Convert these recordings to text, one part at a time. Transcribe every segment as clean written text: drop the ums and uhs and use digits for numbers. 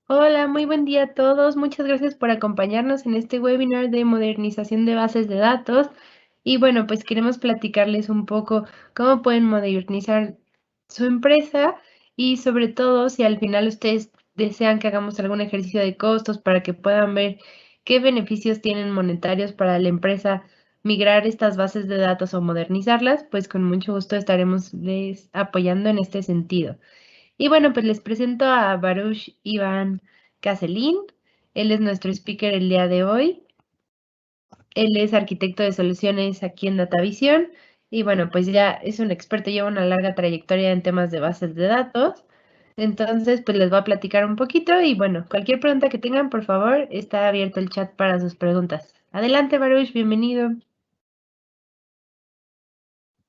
Hola, muy buen día a todos. Muchas gracias por acompañarnos en este webinar de modernización de bases de datos. Y bueno, pues queremos platicarles un poco cómo pueden modernizar su empresa y sobre todo si al final ustedes desean que hagamos algún ejercicio de costos para que puedan ver qué beneficios tienen monetarios para la empresa migrar estas bases de datos o modernizarlas, pues con mucho gusto estaremos les apoyando en este sentido. Y bueno, pues les presento a Baruch Iván Caselín. Él es nuestro speaker el día de hoy. Él es arquitecto de soluciones aquí en Datavision. Y bueno, pues ya es un experto, lleva una larga trayectoria en temas de bases de datos. Entonces, pues les voy a platicar un poquito y bueno, cualquier pregunta que tengan, por favor, está abierto el chat para sus preguntas. Adelante, Baruch, bienvenido.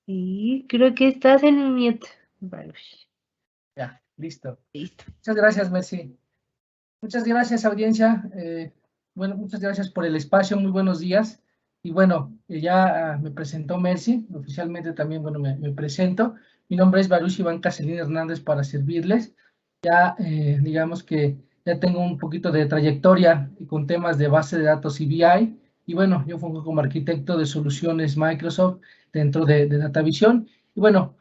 Y creo que estás en mute, Baruch. Ya, listo. Listo. Muchas gracias, Mercy. Muchas gracias, audiencia. Bueno, muchas gracias por el espacio. Muy buenos días. Y bueno, ya me presentó Mercy. Oficialmente también, bueno, me presento. Mi nombre es Baruch Iván Caselín Hernández para servirles. Ya, digamos que ya tengo un poquito de trayectoria con temas de base de datos y BI. Y bueno, yo fungo como arquitecto de soluciones Microsoft dentro de Datavision. Y bueno,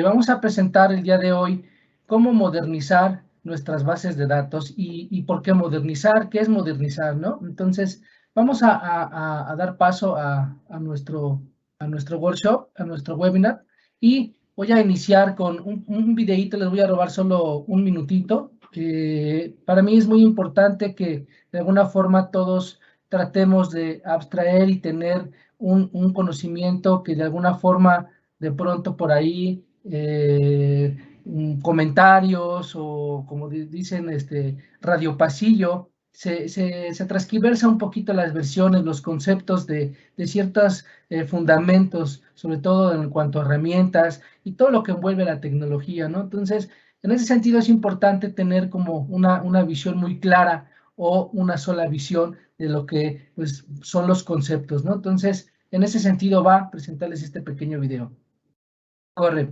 vamos a presentar el día de hoy cómo modernizar nuestras bases de datos y por qué modernizar, qué es modernizar, ¿no? Entonces, vamos a dar paso a nuestro workshop, a nuestro webinar, y voy a iniciar con un videíto, les voy a robar solo un minutito. Para mí es muy importante que de alguna forma todos tratemos de abstraer y tener un conocimiento que de alguna forma de pronto por ahí comentarios o como dicen radio pasillo, se transquiversa un poquito las versiones, los conceptos de ciertos fundamentos, sobre todo en cuanto a herramientas y todo lo que envuelve la tecnología, ¿no? Entonces, en ese sentido es importante tener como una visión muy clara o una sola visión de lo que pues, son los conceptos, ¿no? Entonces, en ese sentido va a presentarles este pequeño video. Corre.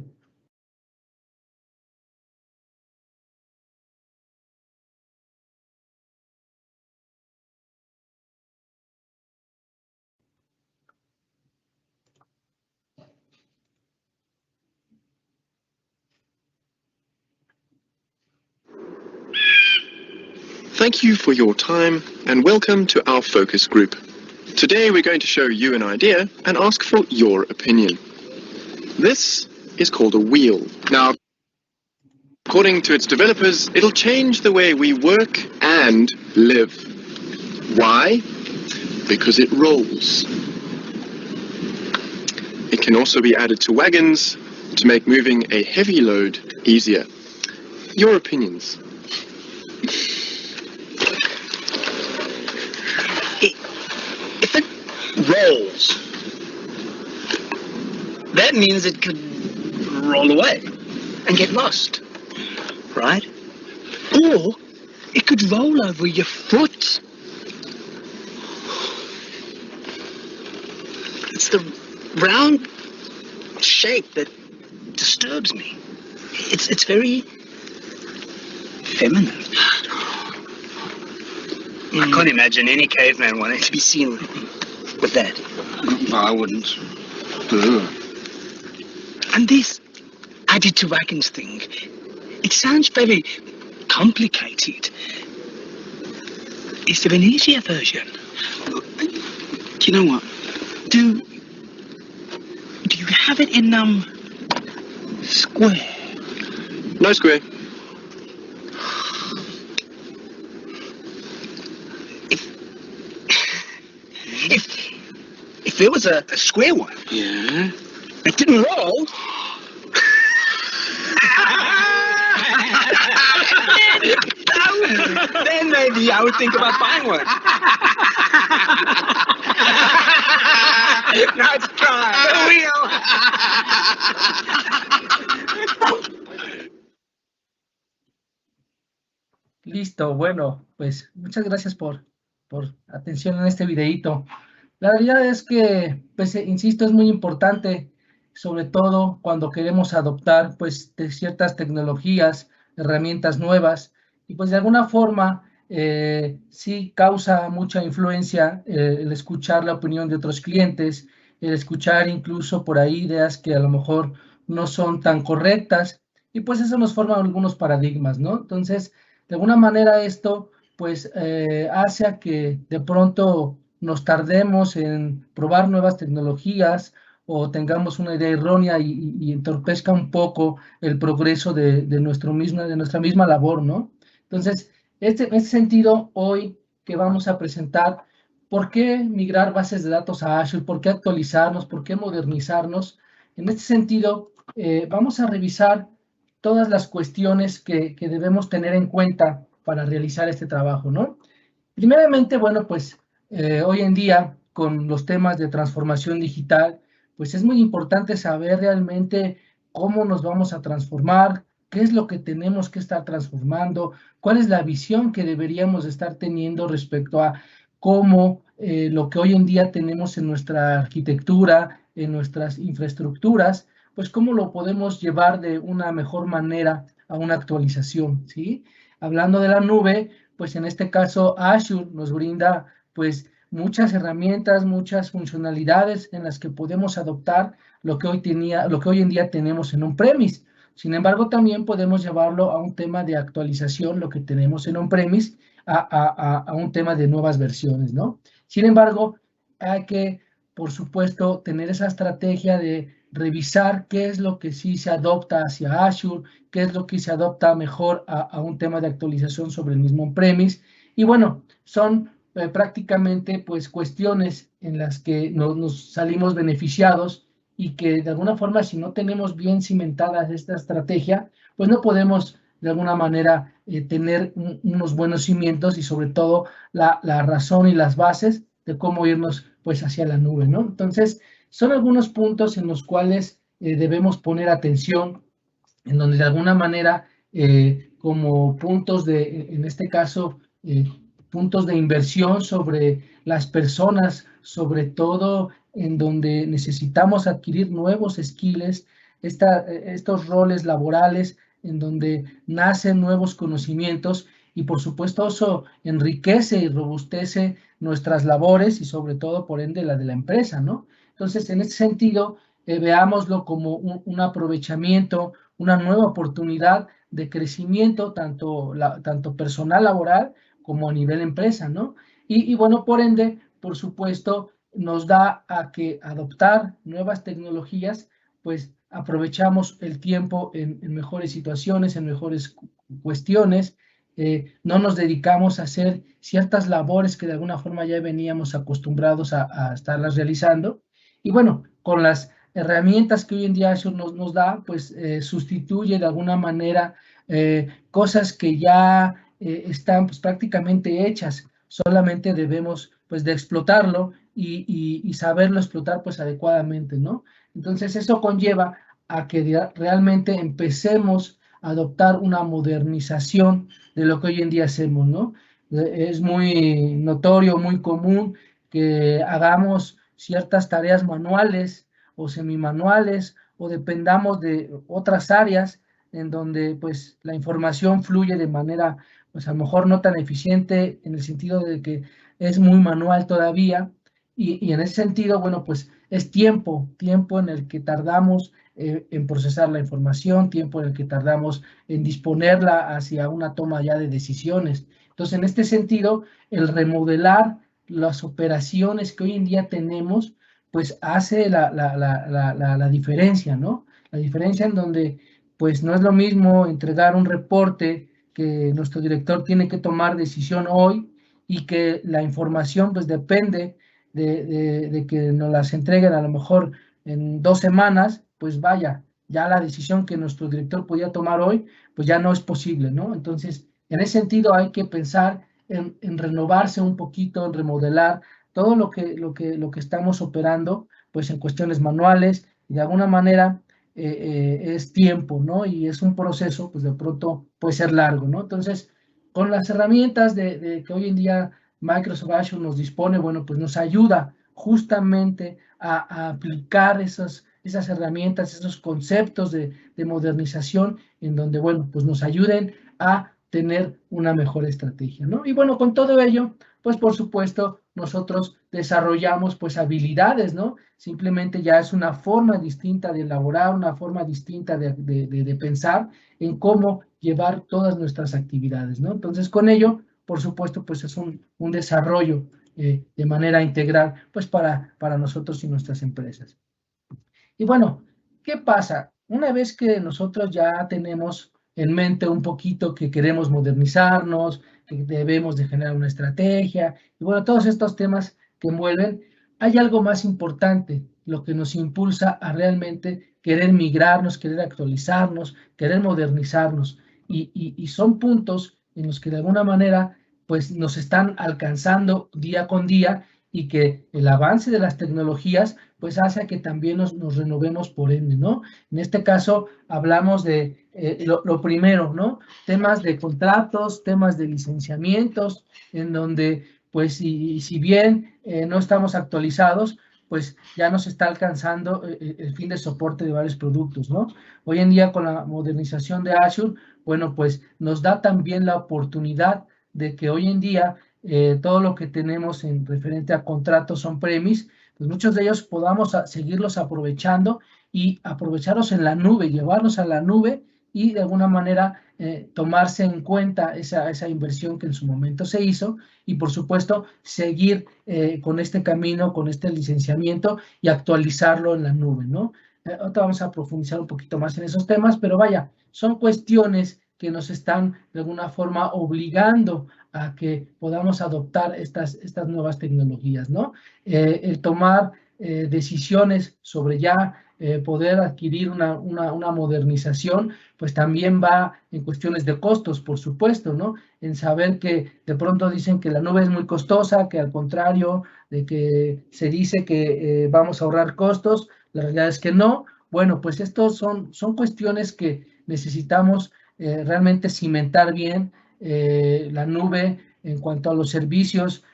Thank you for your time and welcome to our focus group. Today we're going to show you an idea and ask for your opinion. This is called a wheel. Now, according to its developers, it'll change the way we work and live. Why? Because it rolls. It can also be added to wagons to make moving a heavy load easier. Your opinions? If it rolls, that means it could roll away and get lost, right? Or it could roll over your foot. It's the round shape that disturbs me. It's very feminine. I can't imagine any caveman wanting to be seen with that. I wouldn't. And this added to wagons thing, it sounds very complicated. Is there an easier version? Do you know what? Do you have it in square? No square. If there was a square one, Yeah. it didn't roll. Then maybe I would think about buying one. Nice try. The wheel. Listo, bueno, pues muchas gracias por atención en este videíto. La realidad es que, pues, insisto, es muy importante, sobre todo cuando queremos adoptar, pues, de ciertas tecnologías, herramientas nuevas, y pues de alguna forma sí causa mucha influencia el escuchar la opinión de otros clientes, el escuchar incluso por ahí ideas que a lo mejor no son tan correctas, y pues eso nos forma algunos paradigmas, ¿no? Entonces, de alguna manera esto pues hace a que de pronto nos tardemos en probar nuevas tecnologías o tengamos una idea errónea y entorpezca un poco el progreso de nuestra misma labor, ¿no? Entonces, en este sentido, hoy que vamos a presentar, ¿por qué migrar bases de datos a Azure? ¿Por qué actualizarnos? ¿Por qué modernizarnos? En este sentido, vamos a revisar todas las cuestiones que debemos tener en cuenta para realizar este trabajo, ¿no? Primeramente, bueno, pues hoy en día con los temas de transformación digital, pues es muy importante saber realmente cómo nos vamos a transformar, qué es lo que tenemos que estar transformando, cuál es la visión que deberíamos estar teniendo respecto a cómo lo que hoy en día tenemos en nuestra arquitectura, en nuestras infraestructuras, pues cómo lo podemos llevar de una mejor manera a una actualización, ¿sí? Hablando de la nube, pues en este caso Azure nos brinda pues muchas herramientas, muchas funcionalidades en las que podemos adoptar lo que hoy en día tenemos en on-premise. Sin embargo, también podemos llevarlo a un tema de actualización, lo que tenemos en on-premise, a un tema de nuevas versiones, ¿no? Sin embargo, hay que, por supuesto, tener esa estrategia de revisar qué es lo que sí se adopta hacia Azure, qué es lo que se adopta mejor a un tema de actualización sobre el mismo on-premise. Y bueno, son prácticamente pues cuestiones en las que nos salimos beneficiados y que de alguna forma si no tenemos bien cimentadas esta estrategia, pues no podemos de alguna manera tener unos buenos cimientos y sobre todo la razón y las bases de cómo irnos pues hacia la nube, ¿no? Entonces, son algunos puntos en los cuales debemos poner atención, en donde de alguna manera, como puntos en este caso, puntos de inversión sobre las personas, sobre todo en donde necesitamos adquirir nuevos skills, estos roles laborales en donde nacen nuevos conocimientos y por supuesto eso enriquece y robustece nuestras labores y sobre todo por ende la de la empresa, ¿no? Entonces, en ese sentido, veámoslo como un aprovechamiento, una nueva oportunidad de crecimiento, tanto personal laboral como a nivel empresa, ¿no? Y bueno, por ende, por supuesto, nos da a que adoptar nuevas tecnologías, pues aprovechamos el tiempo en mejores situaciones, en mejores cuestiones, no nos dedicamos a hacer ciertas labores que de alguna forma ya veníamos acostumbrados a estarlas realizando. Y bueno, con las herramientas que hoy en día Azure nos da, pues sustituye de alguna manera cosas que ya están pues, prácticamente hechas. Solamente debemos pues de explotarlo y saberlo explotar pues adecuadamente, ¿no? Entonces eso conlleva a que realmente empecemos a adoptar una modernización de lo que hoy en día hacemos, ¿no? Es muy notorio, muy común que hagamos ciertas tareas manuales o semimanuales o dependamos de otras áreas en donde pues la información fluye de manera pues a lo mejor no tan eficiente en el sentido de que es muy manual todavía y en ese sentido, bueno, pues es tiempo en el que tardamos en procesar la información, tiempo en el que tardamos en disponerla hacia una toma ya de decisiones. Entonces, en este sentido, el remodelar las operaciones que hoy en día tenemos, pues hace la diferencia, ¿no? La diferencia en donde, pues no es lo mismo entregar un reporte que nuestro director tiene que tomar decisión hoy y que la información, pues depende de que nos las entreguen a lo mejor en 2 semanas, pues vaya, ya la decisión que nuestro director podía tomar hoy, pues ya no es posible, ¿no? Entonces, en ese sentido hay que pensar en renovarse un poquito, en remodelar todo lo que estamos operando, pues en cuestiones manuales, y de alguna manera es tiempo, ¿no? Y es un proceso, pues de pronto puede ser largo, ¿no? Entonces, con las herramientas de que hoy en día Microsoft Azure nos dispone, bueno, pues nos ayuda justamente a aplicar esas herramientas, esos conceptos de modernización, en donde, bueno, pues nos ayuden a tener una mejor estrategia, ¿no? Y bueno, con todo ello, pues por supuesto, nosotros desarrollamos pues habilidades, ¿no? Simplemente ya es una forma distinta de elaborar, una forma distinta de pensar en cómo llevar todas nuestras actividades, ¿no? Entonces, con ello, por supuesto, pues es un desarrollo de manera integral, pues para nosotros y nuestras empresas. Y bueno, ¿qué pasa? Una vez que nosotros ya tenemos en mente un poquito que queremos modernizarnos, que debemos de generar una estrategia, y bueno, todos estos temas que envuelven, hay algo más importante, lo que nos impulsa a realmente querer migrarnos, querer actualizarnos, querer modernizarnos, y son puntos en los que de alguna manera pues nos están alcanzando día con día y que el avance de las tecnologías pues hace que también nos renovemos por ende, ¿no? En este caso hablamos de lo primero, ¿no? Temas de contratos, temas de licenciamientos, en donde pues si bien no estamos actualizados, pues ya nos está alcanzando el fin de soporte de varios productos, ¿no? Hoy en día con la modernización de Azure, bueno, pues nos da también la oportunidad de que hoy en día todo lo que tenemos en referente a contratos on-premise, pues muchos de ellos podamos seguirlos aprovechando y aprovecharlos en la nube, llevarlos a la nube y de alguna manera tomarse en cuenta esa inversión que en su momento se hizo y por supuesto seguir con este camino, con este licenciamiento y actualizarlo en la nube, ¿no? Ahorita vamos a profundizar un poquito más en esos temas, pero vaya, son cuestiones que nos están de alguna forma obligando a que podamos adoptar estas nuevas tecnologías, ¿no? El tomar decisiones sobre ya poder adquirir una modernización, pues también va en cuestiones de costos, por supuesto, ¿no? En saber que de pronto dicen que la nube es muy costosa, que al contrario de que se dice que vamos a ahorrar costos, la realidad es que no. Bueno, pues estos son cuestiones que necesitamos realmente cimentar bien la nube en cuanto a los servicios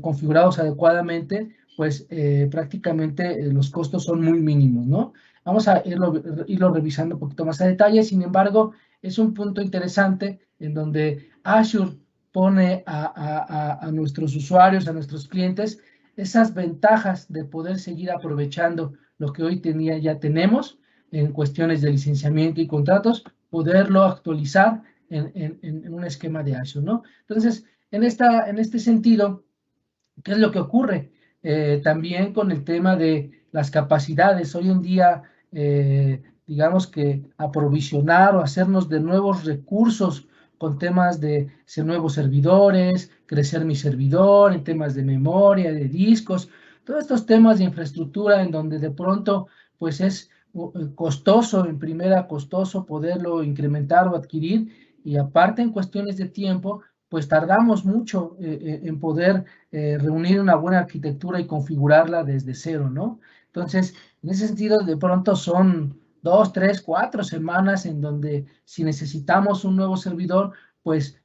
configurados adecuadamente, pues prácticamente los costos son muy mínimos, ¿no? Vamos a irlo revisando un poquito más a detalle, sin embargo, es un punto interesante en donde Azure pone a nuestros usuarios, a nuestros clientes, esas ventajas de poder seguir aprovechando lo que hoy ya tenemos en cuestiones de licenciamiento y contratos, poderlo actualizar en un esquema de Azure, ¿no? Entonces, en este sentido, ¿qué es lo que ocurre? También con el tema de las capacidades. Hoy en día, digamos que aprovisionar o hacernos de nuevos recursos con temas de ser nuevos servidores, crecer mi servidor, en temas de memoria, de discos, todos estos temas de infraestructura en donde de pronto, pues es costoso, en primera costoso poderlo incrementar o adquirir, y aparte en cuestiones de tiempo, pues tardamos mucho en poder reunir una buena arquitectura y configurarla desde cero, ¿no? Entonces, en ese sentido, de pronto son 2, 3, 4 semanas en donde si necesitamos un nuevo servidor, pues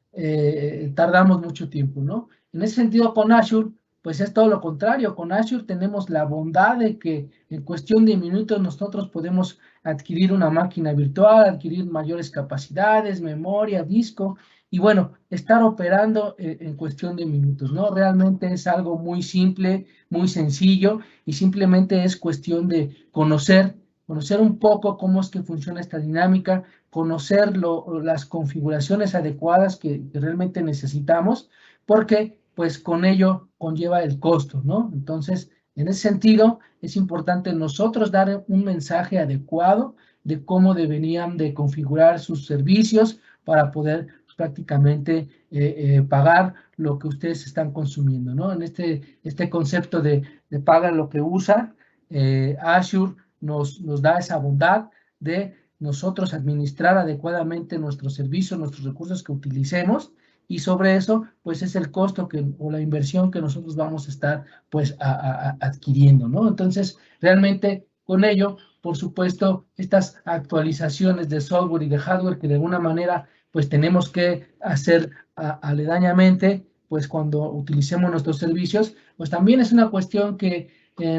tardamos mucho tiempo, ¿no? En ese sentido, con Azure, pues es todo lo contrario. Con Azure tenemos la bondad de que en cuestión de minutos nosotros podemos adquirir una máquina virtual, adquirir mayores capacidades, memoria, disco, y bueno, estar operando en cuestión de minutos, ¿no? Realmente es algo muy simple, muy sencillo, y simplemente es cuestión de conocer un poco cómo es que funciona esta dinámica, conocer las configuraciones adecuadas que realmente necesitamos, porque pues con ello conlleva el costo, ¿no? Entonces, en ese sentido, es importante nosotros dar un mensaje adecuado de cómo deberían de configurar sus servicios para poder prácticamente pagar lo que ustedes están consumiendo, ¿no? En este concepto de paga lo que usa, Azure nos da esa bondad de nosotros administrar adecuadamente nuestros servicios, nuestros recursos que utilicemos, y sobre eso, pues es el costo o la inversión que nosotros vamos a estar, pues, adquiriendo, ¿no? Entonces, realmente, con ello, por supuesto, estas actualizaciones de software y de hardware que de alguna manera, pues, tenemos que hacer aledañamente, pues, cuando utilicemos nuestros servicios, pues, también es una cuestión que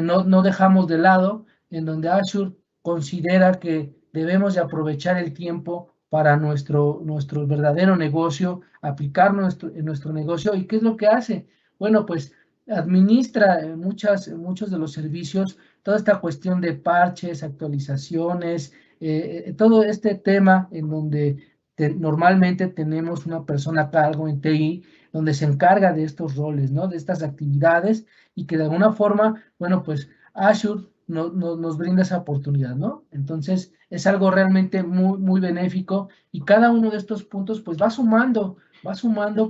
no dejamos de lado, en donde Azure considera que debemos de aprovechar el tiempo para nuestro verdadero negocio, aplicar en nuestro negocio. ¿Y qué es lo que hace? Bueno, pues administra muchos de los servicios, toda esta cuestión de parches, actualizaciones, todo este tema en donde normalmente tenemos una persona a cargo en TI, donde se encarga de estos roles, ¿no? De estas actividades, y que de alguna forma, bueno, pues Azure nos brinda esa oportunidad, ¿no? Entonces, es algo realmente muy benéfico, y cada uno de estos puntos, pues va sumando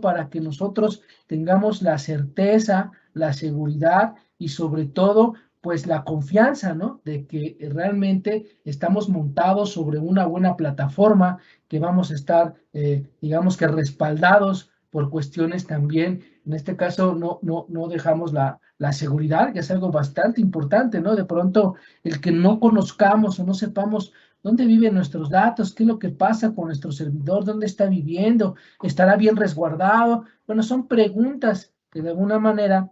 para que nosotros tengamos la certeza, la seguridad y sobre todo, pues la confianza, ¿no? De que realmente estamos montados sobre una buena plataforma, que vamos a estar, digamos que respaldados por cuestiones también, en este caso no dejamos la seguridad, que es algo bastante importante, ¿no? De pronto, el que no conozcamos o no sepamos dónde viven nuestros datos, qué es lo que pasa con nuestro servidor, dónde está viviendo, estará bien resguardado. Bueno, son preguntas que de alguna manera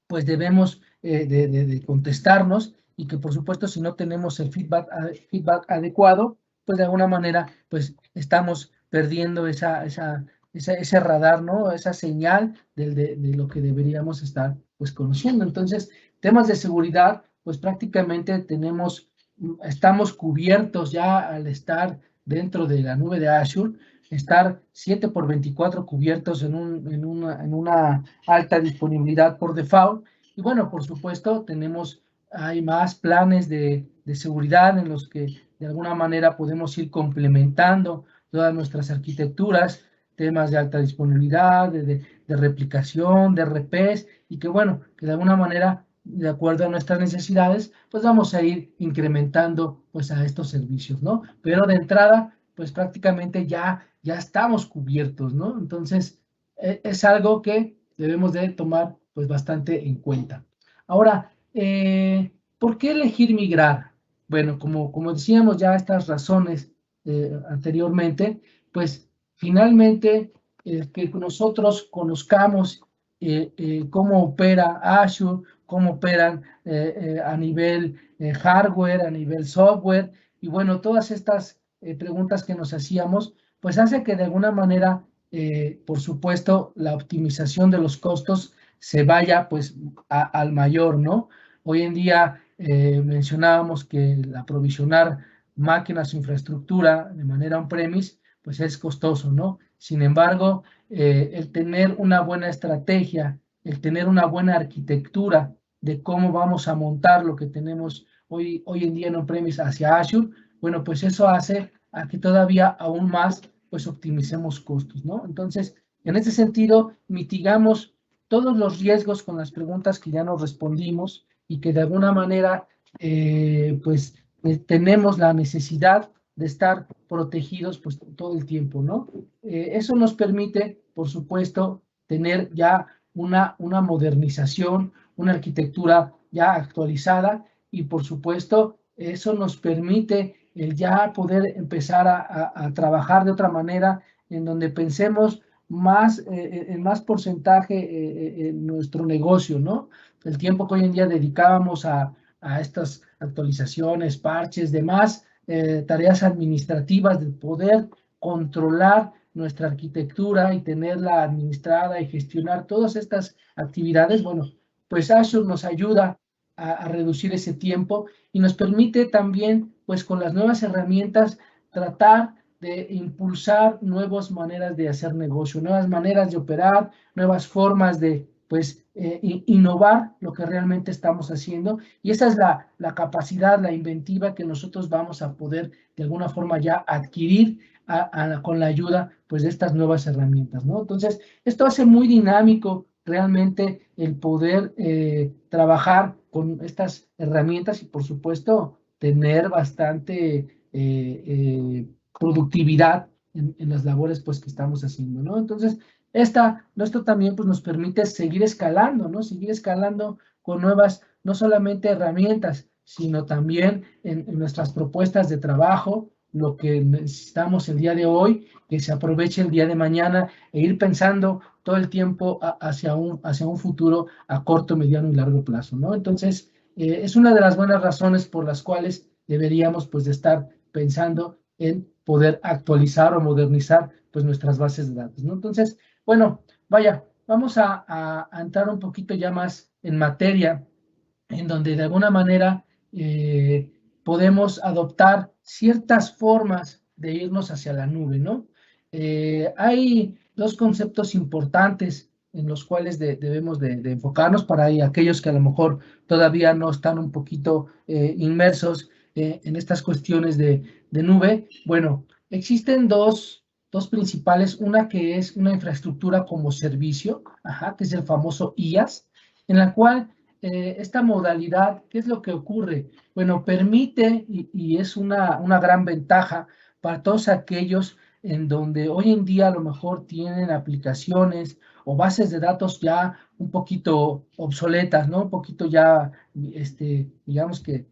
pues debemos de contestarnos, y que por supuesto si no tenemos el feedback adecuado, pues de alguna manera pues estamos perdiendo ese radar, ¿no? Esa señal de lo que deberíamos estar pues conociendo. Entonces, temas de seguridad, pues prácticamente estamos cubiertos ya al estar dentro de la nube de Azure, estar 7x24 cubiertos en una alta disponibilidad por default. Y bueno, por supuesto, hay más planes de seguridad en los que de alguna manera podemos ir complementando todas nuestras arquitecturas, temas de alta disponibilidad, de replicación, de RPs, y que bueno, que de alguna manera, de acuerdo a nuestras necesidades, pues vamos a ir incrementando pues a estos servicios, ¿no? Pero de entrada, pues prácticamente ya estamos cubiertos, ¿no? Entonces, es algo que debemos de tomar pues bastante en cuenta. Ahora, ¿por qué elegir migrar? Bueno, como decíamos ya estas razones anteriormente, pues finalmente que nosotros conozcamos cómo opera Azure, cómo operan a nivel hardware, a nivel software, y bueno, todas estas preguntas que nos hacíamos, pues hace que de alguna manera, por supuesto, la optimización de los costos se vaya pues al mayor, ¿no? Hoy en día mencionábamos que el aprovisionar máquinas o infraestructura de manera on-premise, pues es costoso, ¿no? Sin embargo, el tener una buena estrategia, el tener una buena arquitectura de cómo vamos a montar lo que tenemos hoy en día en on-premise hacia Azure, bueno, pues eso hace a que todavía aún más pues optimicemos costos, ¿no? Entonces, en ese sentido, mitigamos todos los riesgos con las preguntas que ya nos respondimos, y que de alguna manera tenemos la necesidad de estar protegidos pues todo el tiempo, ¿no? Eso nos permite, por supuesto, tener ya una modernización, una arquitectura ya actualizada, y por supuesto eso nos permite el ya poder empezar a trabajar de otra manera, en donde pensemos en más porcentaje en nuestro negocio, ¿no? El tiempo que hoy en día dedicábamos a estas actualizaciones, parches, demás tareas administrativas, de poder controlar nuestra arquitectura y tenerla administrada y gestionar todas estas actividades, bueno, pues Azure nos ayuda a reducir ese tiempo, y nos permite también, pues con las nuevas herramientas, tratar de impulsar nuevas maneras de hacer negocio, nuevas maneras de operar, nuevas formas de pues innovar lo que realmente estamos haciendo, y esa es la capacidad, la inventiva que nosotros vamos a poder de alguna forma ya adquirir con la ayuda pues de estas nuevas herramientas, ¿no? Entonces, esto hace muy dinámico realmente el poder trabajar con estas herramientas, y por supuesto tener bastante productividad en las labores pues que estamos haciendo, ¿no? Entonces, esto también pues, nos permite seguir escalando, ¿no? Seguir escalando con nuevas, no solamente herramientas, sino también en nuestras propuestas de trabajo, lo que necesitamos el día de hoy, que se aproveche el día de mañana, e ir pensando todo el tiempo hacia un futuro a corto, mediano y largo plazo, ¿no? Entonces, es una de las buenas razones por las cuales deberíamos pues de estar pensando en poder actualizar o modernizar pues nuestras bases de datos, ¿no? Entonces, bueno, vaya, vamos a entrar un poquito ya más en materia, en donde de alguna manera podemos adoptar ciertas formas de irnos hacia la nube, ¿no? Hay dos conceptos importantes en los cuales debemos de enfocarnos para aquellos que a lo mejor todavía no están un poquito inmersos en estas cuestiones de nube. Bueno, existen dos principales, una que es una infraestructura como servicio, que es el famoso IaaS, en la cual esta modalidad, ¿qué es lo que ocurre? Bueno, permite y es una gran ventaja para todos aquellos en donde hoy en día a lo mejor tienen aplicaciones o bases de datos ya un poquito obsoletas, ¿no? Un poquito ya, digamos que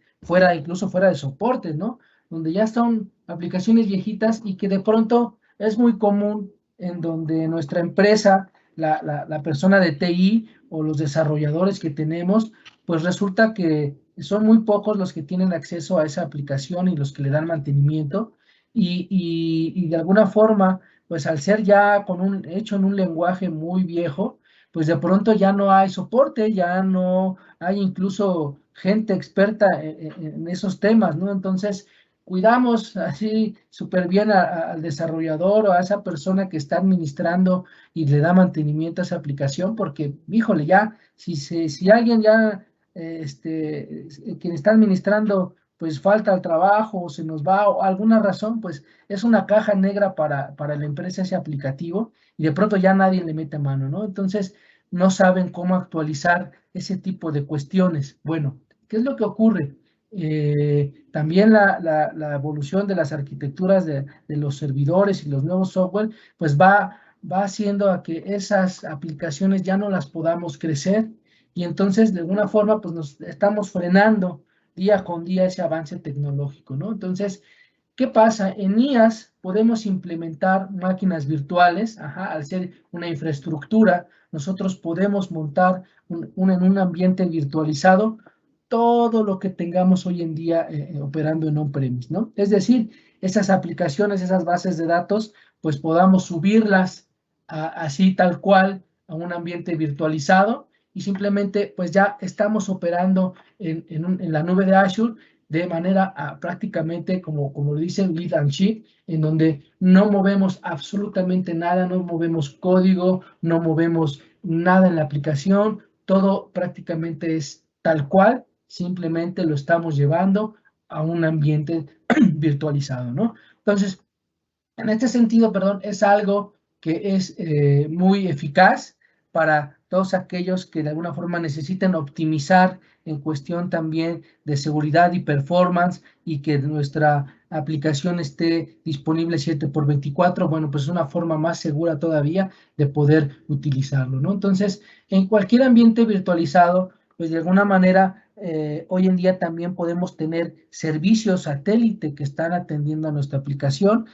incluso fuera de soporte, ¿no? Donde ya son aplicaciones viejitas y que de pronto es muy común en donde nuestra empresa, la persona de TI o los desarrolladores que tenemos, pues resulta que son muy pocos los que tienen acceso a esa aplicación y los que le dan mantenimiento y de alguna forma, pues al ser ya hecho en un lenguaje muy viejo, pues de pronto ya no hay soporte, ya no hay incluso gente experta en esos temas, ¿no? Entonces, cuidamos así súper bien al desarrollador o a esa persona que está administrando y le da mantenimiento a esa aplicación, porque, híjole, ya, si alguien ya, quien está administrando, pues falta al trabajo o se nos va o alguna razón, pues es una caja negra para la empresa ese aplicativo y de pronto ya nadie le mete mano, ¿no? Entonces, no saben cómo actualizar ese tipo de cuestiones. Bueno, ¿qué es lo que ocurre? También la evolución de las arquitecturas de los servidores y los nuevos software, pues va haciendo a que esas aplicaciones ya no las podamos crecer y entonces de alguna forma pues nos estamos frenando día con día ese avance tecnológico, ¿no? Entonces, ¿qué pasa? En IaaS podemos implementar máquinas virtuales, al ser una infraestructura, nosotros podemos montar en un ambiente virtualizado todo lo que tengamos hoy en día operando en on-premise, ¿no? Es decir, esas aplicaciones, esas bases de datos, pues podamos subirlas así tal cual a un ambiente virtualizado y simplemente pues ya estamos operando en la nube de Azure de manera prácticamente, como lo dice Lead and Shift, en donde no movemos absolutamente nada, no movemos código, no movemos nada en la aplicación, todo prácticamente es tal cual, simplemente lo estamos llevando a un ambiente virtualizado, ¿no? Entonces, en este sentido, perdón, es algo que es muy eficaz para todos aquellos que de alguna forma necesiten optimizar en cuestión también de seguridad y performance y que nuestra aplicación esté disponible 7x24, bueno, pues es una forma más segura todavía de poder utilizarlo, ¿no? Entonces, en cualquier ambiente virtualizado, pues de alguna manera hoy en día también podemos tener servicios satélite que están atendiendo a nuestra aplicación,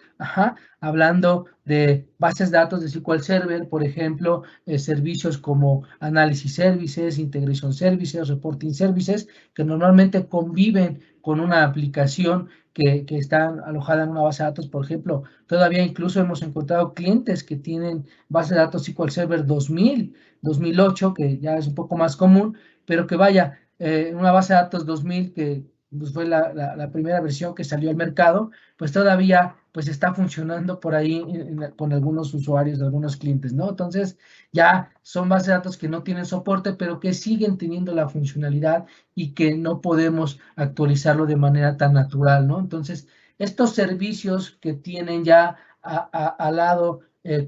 hablando de bases de datos de SQL Server, por ejemplo, servicios como Analysis Services, Integration Services, Reporting Services, que normalmente conviven con una aplicación que está alojada en una base de datos, por ejemplo. Todavía incluso hemos encontrado clientes que tienen base de datos SQL Server 2000, 2008, que ya es un poco más común, pero que vaya, una base de datos 2000 que pues, fue la primera versión que salió al mercado, pues todavía pues está funcionando por ahí con algunos usuarios, algunos clientes, ¿no? Entonces ya son bases de datos que no tienen soporte, pero que siguen teniendo la funcionalidad y que no podemos actualizarlo de manera tan natural, ¿no? Entonces, estos servicios que tienen ya al lado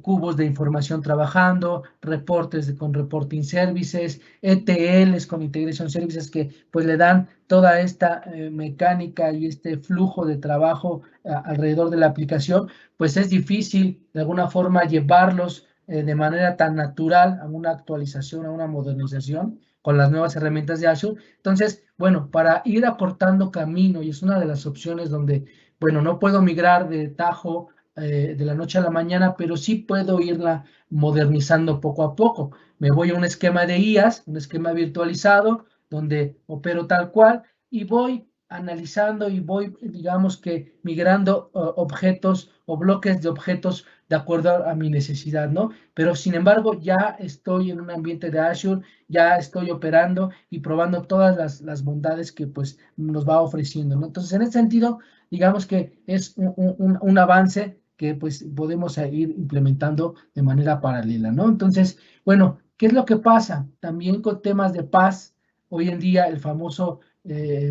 cubos de información trabajando, reportes con reporting services, ETLs con integration services que pues le dan toda esta mecánica y este flujo de trabajo alrededor de la aplicación, pues es difícil de alguna forma llevarlos de manera tan natural a una actualización, a una modernización con las nuevas herramientas de Azure. Entonces, bueno, para ir acortando camino, y es una de las opciones donde, bueno, no puedo migrar de tajo de la noche a la mañana, pero sí puedo irla modernizando poco a poco. Me voy a un esquema de IaaS, un esquema virtualizado, donde opero tal cual, y voy analizando y voy, digamos que, migrando objetos o bloques de objetos de acuerdo a mi necesidad, ¿no? Pero, sin embargo, ya estoy en un ambiente de Azure, ya estoy operando y probando todas las bondades que, pues, nos va ofreciendo, ¿no? Entonces, en ese sentido, digamos que es un avance que, pues, podemos ir implementando de manera paralela, ¿no? Entonces, bueno, ¿qué es lo que pasa? También con temas de PaaS, hoy en día el famoso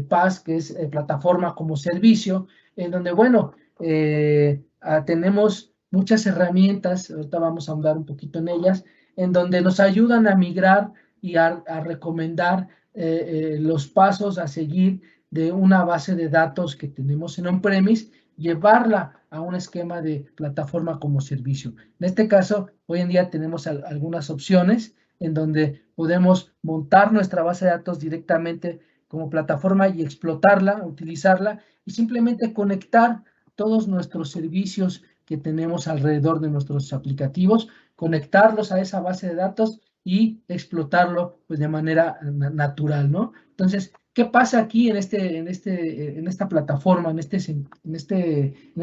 PaaS, que es plataforma como servicio, en donde, bueno, tenemos muchas herramientas, ahorita vamos a ahondar un poquito en ellas, en donde nos ayudan a migrar y a recomendar los pasos a seguir de una base de datos que tenemos en on-premise, llevarla a un esquema de plataforma como servicio. En este caso, hoy en día tenemos algunas opciones en donde podemos montar nuestra base de datos directamente como plataforma y explotarla, utilizarla y simplemente conectar todos nuestros servicios que tenemos alrededor de nuestros aplicativos, conectarlos a esa base de datos y explotarlo, pues, de manera natural, ¿no? Entonces, ¿qué pasa aquí en esta plataforma, en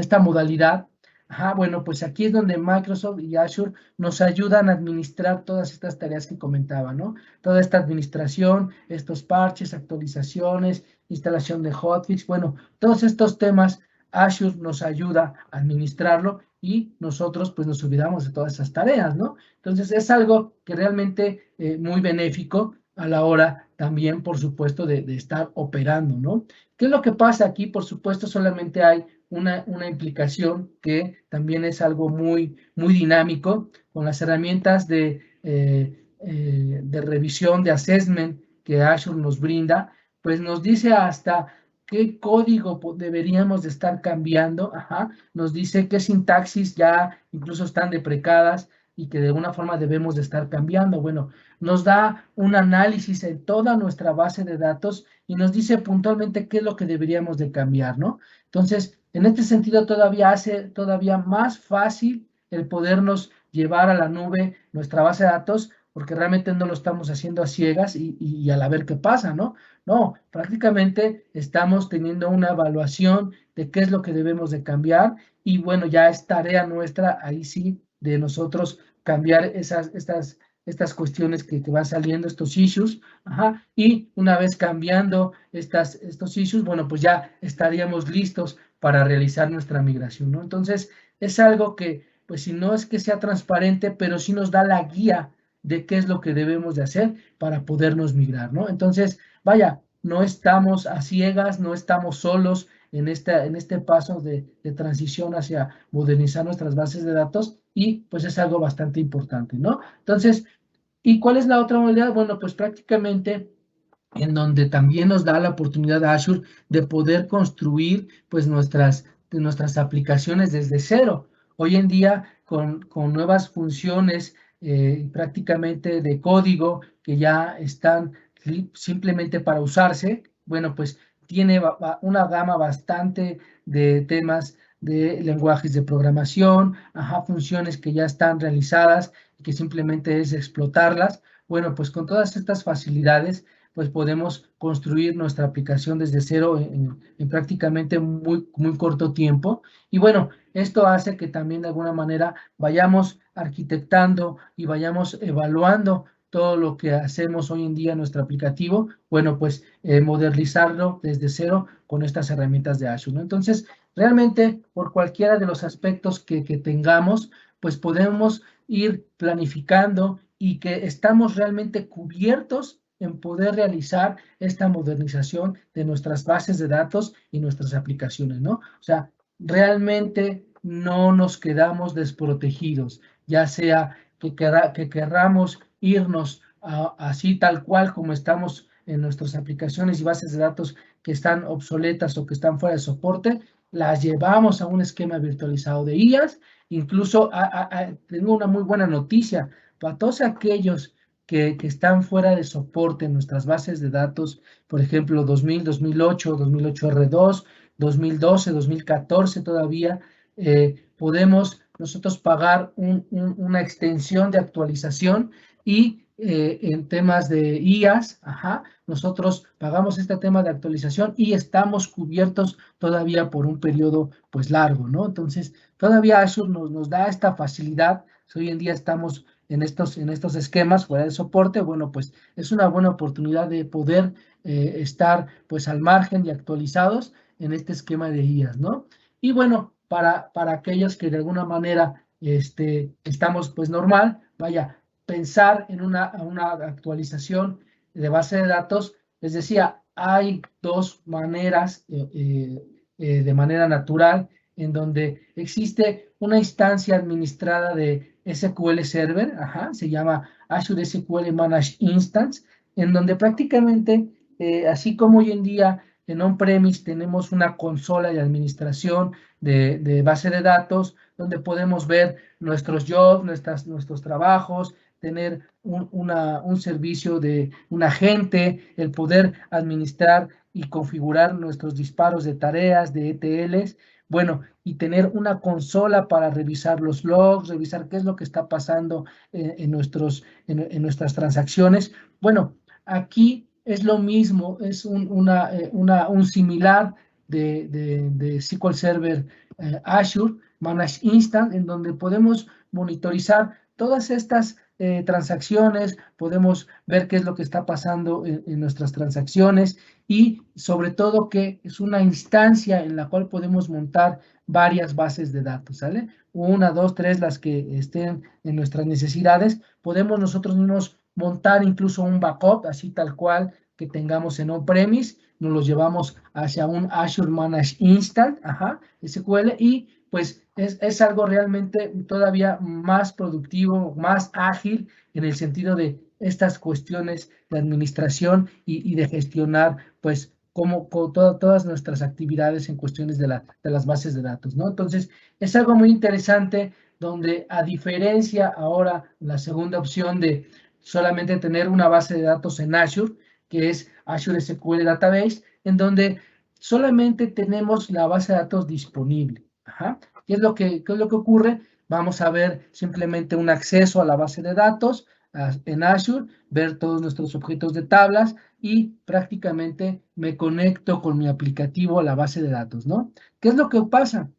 esta modalidad? Bueno, pues aquí es donde Microsoft y Azure nos ayudan a administrar todas estas tareas que comentaba, ¿no? Toda esta administración, estos parches, actualizaciones, instalación de hotfix, bueno, todos estos temas Azure nos ayuda a administrarlo y nosotros, pues, nos olvidamos de todas esas tareas, ¿no? Entonces, es algo que realmente muy benéfico a la hora también, por supuesto, de estar operando, ¿no? ¿Qué es lo que pasa aquí? Por supuesto, solamente hay una implicación que también es algo muy, muy dinámico con las herramientas de revisión, de assessment que Azure nos brinda, pues nos dice hasta qué código deberíamos de estar cambiando, nos dice qué sintaxis ya incluso están deprecadas y que de alguna forma debemos de estar cambiando. Bueno, nos da un análisis en toda nuestra base de datos y nos dice puntualmente qué es lo que deberíamos de cambiar, ¿no? Entonces, en este sentido, todavía hace todavía más fácil el podernos llevar a la nube nuestra base de datos, porque realmente no lo estamos haciendo a ciegas y al ver qué pasa, ¿no? No, prácticamente estamos teniendo una evaluación de qué es lo que debemos de cambiar y, bueno, ya es tarea nuestra, ahí sí, de nosotros cambiar estas cuestiones que van saliendo, estos issues, y una vez cambiando estos issues, bueno, pues ya estaríamos listos para realizar nuestra migración, ¿no? Entonces, es algo que, pues, si no es que sea transparente, pero sí nos da la guía de qué es lo que debemos de hacer para podernos migrar, ¿no? Entonces, vaya, no estamos a ciegas, no estamos solos en este paso de transición hacia modernizar nuestras bases de datos y, pues, es algo bastante importante, ¿no? Entonces, ¿y cuál es la otra modalidad? Bueno, pues prácticamente en donde también nos da la oportunidad a Azure de poder construir, pues, nuestras aplicaciones desde cero. Hoy en día, con nuevas funciones prácticamente de código que ya están simplemente para usarse, bueno, pues tiene una gama bastante de temas de lenguajes de programación, funciones que ya están realizadas y que simplemente es explotarlas. Bueno, pues con todas estas facilidades, pues podemos construir nuestra aplicación desde cero en prácticamente muy, muy corto tiempo. Y bueno, esto hace que también de alguna manera vayamos arquitectando y vayamos evaluando todo lo que hacemos hoy en día en nuestro aplicativo, bueno, pues modernizarlo desde cero con estas herramientas de Azure, ¿no? Entonces, realmente, por cualquiera de los aspectos que tengamos, pues podemos ir planificando y que estamos realmente cubiertos en poder realizar esta modernización de nuestras bases de datos y nuestras aplicaciones, ¿no? O sea, realmente no nos quedamos desprotegidos, ya sea que querramos irnos así tal cual como estamos en nuestras aplicaciones y bases de datos que están obsoletas o que están fuera de soporte, las llevamos a un esquema virtualizado de IaaS. Incluso tengo una muy buena noticia para todos aquellos que están fuera de soporte en nuestras bases de datos, por ejemplo, 2000, 2008, 2008 R2, 2012, 2014 todavía, podemos nosotros pagar una extensión de actualización y en temas de IaaS, nosotros pagamos este tema de actualización y estamos cubiertos todavía por un periodo pues largo, ¿no? Entonces, todavía Azure nos da esta facilidad. Si hoy en día estamos en estos esquemas fuera de soporte, bueno, pues es una buena oportunidad de poder estar pues al margen y actualizados en este esquema de guías, ¿no? Y bueno, para aquellos que de alguna manera estamos pues normal, vaya, pensar en una actualización de base de datos, les decía, hay dos maneras de manera natural en donde existe una instancia administrada de SQL Server, se llama Azure SQL Managed Instance, en donde prácticamente, así como hoy en día en on-premise tenemos una consola de administración de base de datos, donde podemos ver nuestros jobs, nuestros trabajos, tener un servicio de un agente, el poder administrar y configurar nuestros disparos de tareas, de ETLs, bueno, y tener una consola para revisar los logs, revisar qué es lo que está pasando en nuestras transacciones. Bueno, aquí es lo mismo, es un similar de SQL Server Azure Managed Instance, en donde podemos monitorizar todas estas transacciones, podemos ver qué es lo que está pasando en nuestras transacciones y sobre todo que es una instancia en la cual podemos montar varias bases de datos, ¿sale? Una, dos, tres, las que estén en nuestras necesidades. Podemos nosotros mismos montar incluso un backup, así tal cual que tengamos en on-premise, nos los llevamos hacia un Azure Managed Instance, SQL, y pues es algo realmente todavía más productivo, más ágil en el sentido de estas cuestiones de administración y de gestionar, pues, como todas nuestras actividades en cuestiones de las bases de datos, ¿no? Entonces, es algo muy interesante donde, a diferencia ahora, la segunda opción de solamente tener una base de datos en Azure, que es Azure SQL Database, en donde solamente tenemos la base de datos disponible. ¿Qué es lo que ocurre? Vamos a ver simplemente un acceso a la base de datos en Azure, ver todos nuestros objetos de tablas y prácticamente me conecto con mi aplicativo a la base de datos, ¿no? ¿Qué es lo que pasa?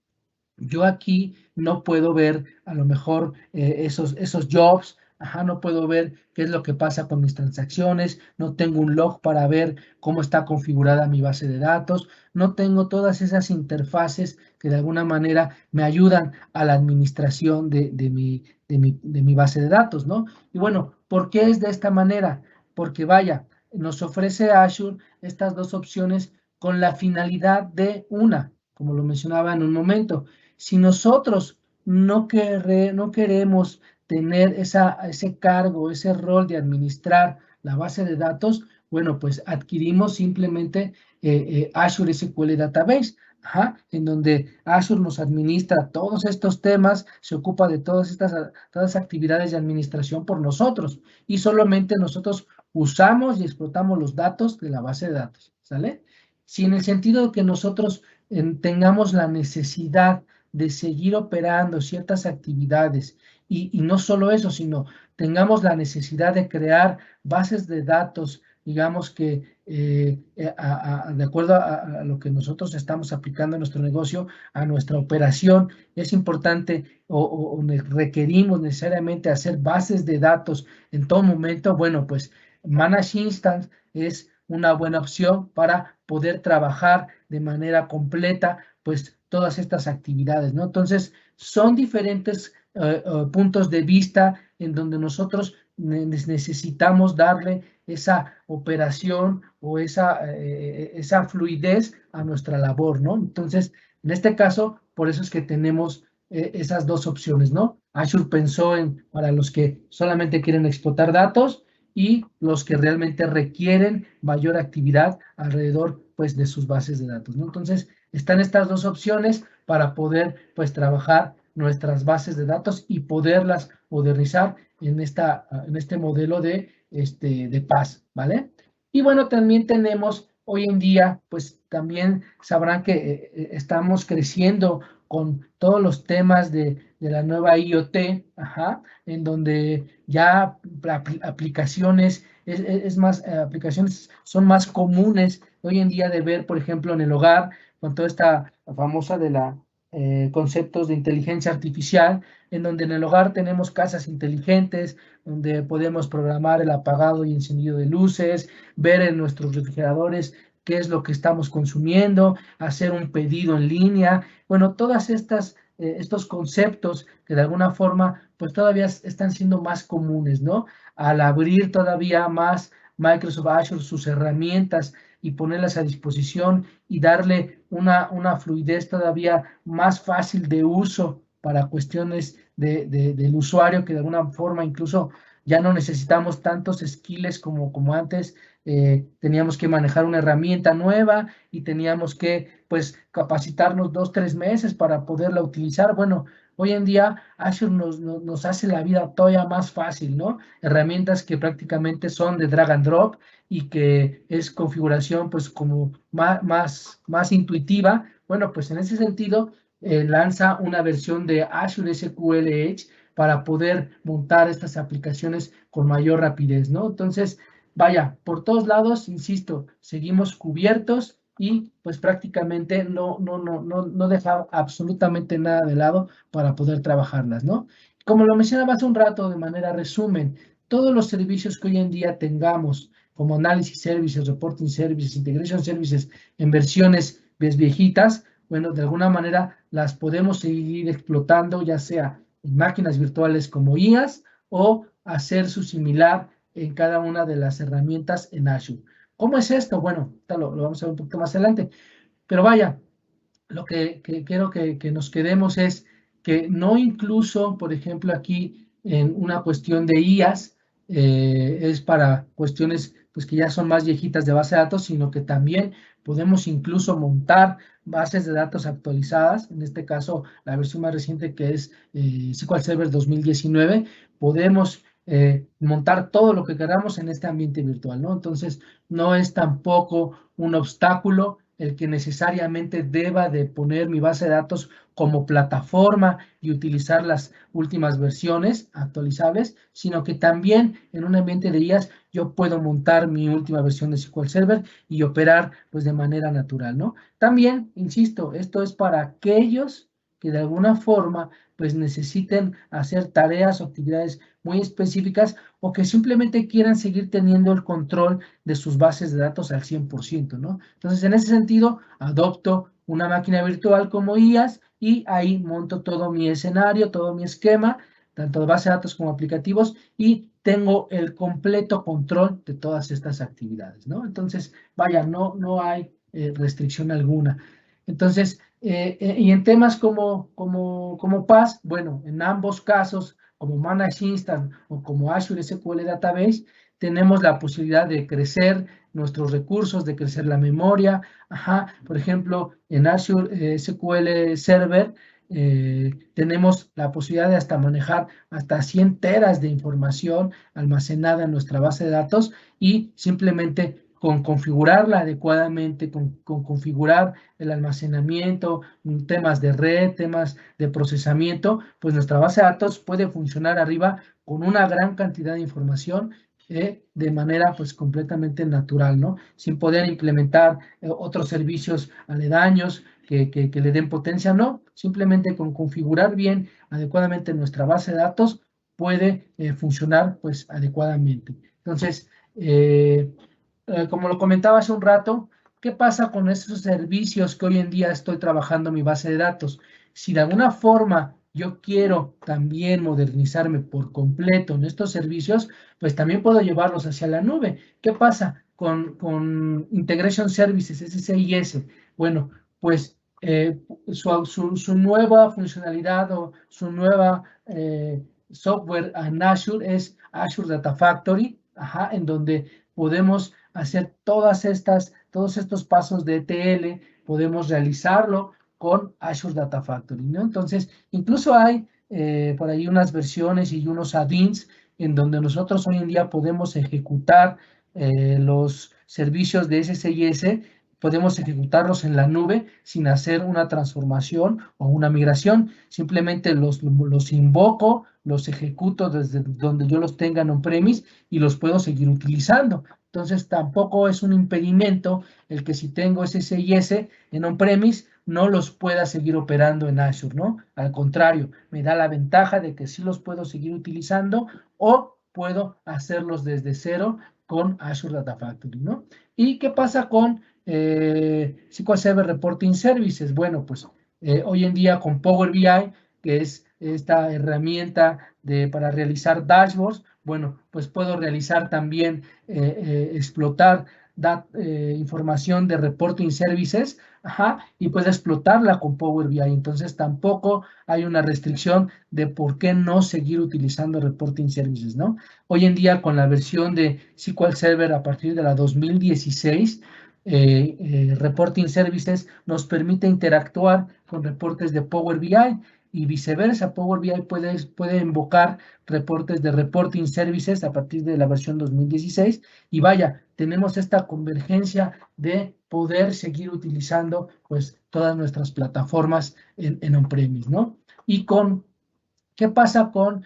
Yo aquí no puedo ver a lo mejor esos jobs, no puedo ver qué es lo que pasa con mis transacciones, no tengo un log para ver cómo está configurada mi base de datos, no tengo todas esas interfaces que de alguna manera me ayudan a la administración de mi base de datos, ¿no? Y bueno, ¿por qué es de esta manera? Porque vaya, nos ofrece Azure estas dos opciones con la finalidad de una, como lo mencionaba en un momento. Si nosotros no queremos tener ese cargo, ese rol de administrar la base de datos, bueno, pues adquirimos simplemente Azure SQL Database, en donde Azure nos administra todos estos temas, se ocupa de todas estas actividades de administración por nosotros y solamente nosotros usamos y explotamos los datos de la base de datos, ¿sale? Si en el sentido de que nosotros tengamos la necesidad de seguir operando ciertas actividades y no solo eso, sino tengamos la necesidad de crear bases de datos, digamos que de acuerdo a lo que nosotros estamos aplicando en nuestro negocio, a nuestra operación, es importante o requerimos necesariamente hacer bases de datos en todo momento, bueno, pues Managed Instance es una buena opción para poder trabajar de manera completa, pues todas estas actividades, ¿no? Entonces, son diferentes puntos de vista en donde nosotros necesitamos darle esa operación o esa fluidez a nuestra labor, ¿no? Entonces, en este caso, por eso es que tenemos esas dos opciones, ¿no? Azure pensó para los que solamente quieren explotar datos y los que realmente requieren mayor actividad alrededor, pues, de sus bases de datos, ¿no? Entonces, están estas dos opciones para poder, pues, trabajar nuestras bases de datos y poderlas modernizar en este modelo de PaaS, ¿vale? Y bueno, también tenemos hoy en día, pues también sabrán que estamos creciendo con todos los temas de la nueva IoT, en donde ya aplicaciones es más, aplicaciones son más comunes hoy en día de ver, por ejemplo, en el hogar, con toda esta famosa de la conceptos de inteligencia artificial, en donde en el hogar tenemos casas inteligentes, donde podemos programar el apagado y encendido de luces, ver en nuestros refrigeradores qué es lo que estamos consumiendo, hacer un pedido en línea. Bueno, todas estos conceptos que de alguna forma pues todavía están siendo más comunes, ¿no? Al abrir todavía más Microsoft Azure sus herramientas y ponerlas a disposición y darle una fluidez todavía más fácil de uso para cuestiones del usuario, que de alguna forma incluso ya no necesitamos tantos skills como antes. Teníamos que manejar una herramienta nueva y teníamos que pues capacitarnos 2-3 meses para poderla utilizar. Bueno, hoy en día Azure nos hace la vida todavía más fácil, ¿no? Herramientas que prácticamente son de drag and drop y que es configuración pues como más intuitiva. Bueno, pues en ese sentido lanza una versión de Azure SQL Edge para poder montar estas aplicaciones con mayor rapidez, ¿no? Entonces, vaya, por todos lados, insisto, seguimos cubiertos y pues prácticamente no deja absolutamente nada de lado para poder trabajarlas, ¿no? Como lo mencionaba hace un rato de manera resumen, todos los servicios que hoy en día tengamos, como Analysis Services, Reporting Services, Integration Services, en versiones viejitas, bueno, de alguna manera las podemos seguir explotando, ya sea en máquinas virtuales como IaaS o hacer su similar en cada una de las herramientas en Azure. ¿Cómo es esto? Bueno, lo vamos a ver un poquito más adelante. Pero vaya, lo que quiero que nos quedemos es que no incluso, por ejemplo, aquí en una cuestión de IaaS, es para cuestiones pues que ya son más viejitas de base de datos, sino que también podemos incluso montar bases de datos actualizadas, en este caso la versión más reciente que es SQL Server 2019, podemos montar todo lo que queramos en este ambiente virtual, ¿no? Entonces, no es tampoco un obstáculo el que necesariamente deba de poner mi base de datos como plataforma y utilizar las últimas versiones actualizables, sino que también en un ambiente de IaaS yo puedo montar mi última versión de SQL Server y operar pues de manera natural, ¿no? También, insisto, esto es para aquellos que de alguna forma pues necesiten hacer tareas o actividades muy específicas o que simplemente quieran seguir teniendo el control de sus bases de datos al 100%, ¿no? Entonces, en ese sentido, adopto una máquina virtual como IaaS y ahí monto todo mi escenario, todo mi esquema, tanto de base de datos como aplicativos, y tengo el completo control de todas estas actividades, ¿no? Entonces, vaya, no hay restricción alguna. Entonces, y en temas como PaaS, bueno, en ambos casos, como Managed Instance o como Azure SQL Database, tenemos la posibilidad de crecer nuestros recursos, de crecer la memoria. Por ejemplo, en Azure SQL Server tenemos la posibilidad de hasta manejar hasta 100 teras de información almacenada en nuestra base de datos y simplemente con configurarla adecuadamente, con configurar el almacenamiento, temas de red, temas de procesamiento, pues nuestra base de datos puede funcionar arriba con una gran cantidad de información de manera pues completamente natural, ¿no? Sin poder implementar otros servicios aledaños que le den potencia, no, simplemente con configurar bien adecuadamente nuestra base de datos puede funcionar pues adecuadamente. Entonces, como lo comentaba hace un rato, ¿qué pasa con esos servicios que hoy en día estoy trabajando en mi base de datos? Si de alguna forma yo quiero también modernizarme por completo en estos servicios, pues también puedo llevarlos hacia la nube. ¿Qué pasa con Integration Services, SSIS? Bueno, pues su nueva funcionalidad o su nueva software en Azure es Azure Data Factory, en donde podemos hacer todos estos pasos de ETL, podemos realizarlo con Azure Data Factory, ¿no? Entonces, incluso hay por ahí unas versiones y unos add-ins en donde nosotros hoy en día podemos ejecutar los servicios de SSIS podemos ejecutarlos en la nube sin hacer una transformación o una migración. Simplemente los invoco, los ejecuto desde donde yo los tenga en on-premise y los puedo seguir utilizando. Entonces, tampoco es un impedimento el que si tengo SSIS en on-premise no los pueda seguir operando en Azure, ¿no? Al contrario, me da la ventaja de que sí los puedo seguir utilizando o puedo hacerlos desde cero con Azure Data Factory, ¿no? ¿Y qué pasa con SQL Server Reporting Services? Bueno, pues hoy en día con Power BI, que es esta herramienta para realizar dashboards, bueno, pues puedo realizar también, explotar información de Reporting Services, y puedo explotarla con Power BI. Entonces tampoco hay una restricción de por qué no seguir utilizando Reporting Services, ¿no? Hoy en día con la versión de SQL Server a partir de la 2016, Reporting Services nos permite interactuar con reportes de Power BI y viceversa. Power BI puede invocar reportes de Reporting Services a partir de la versión 2016 y vaya, tenemos esta convergencia de poder seguir utilizando pues todas nuestras plataformas en on-premise, ¿no? Y ¿qué pasa con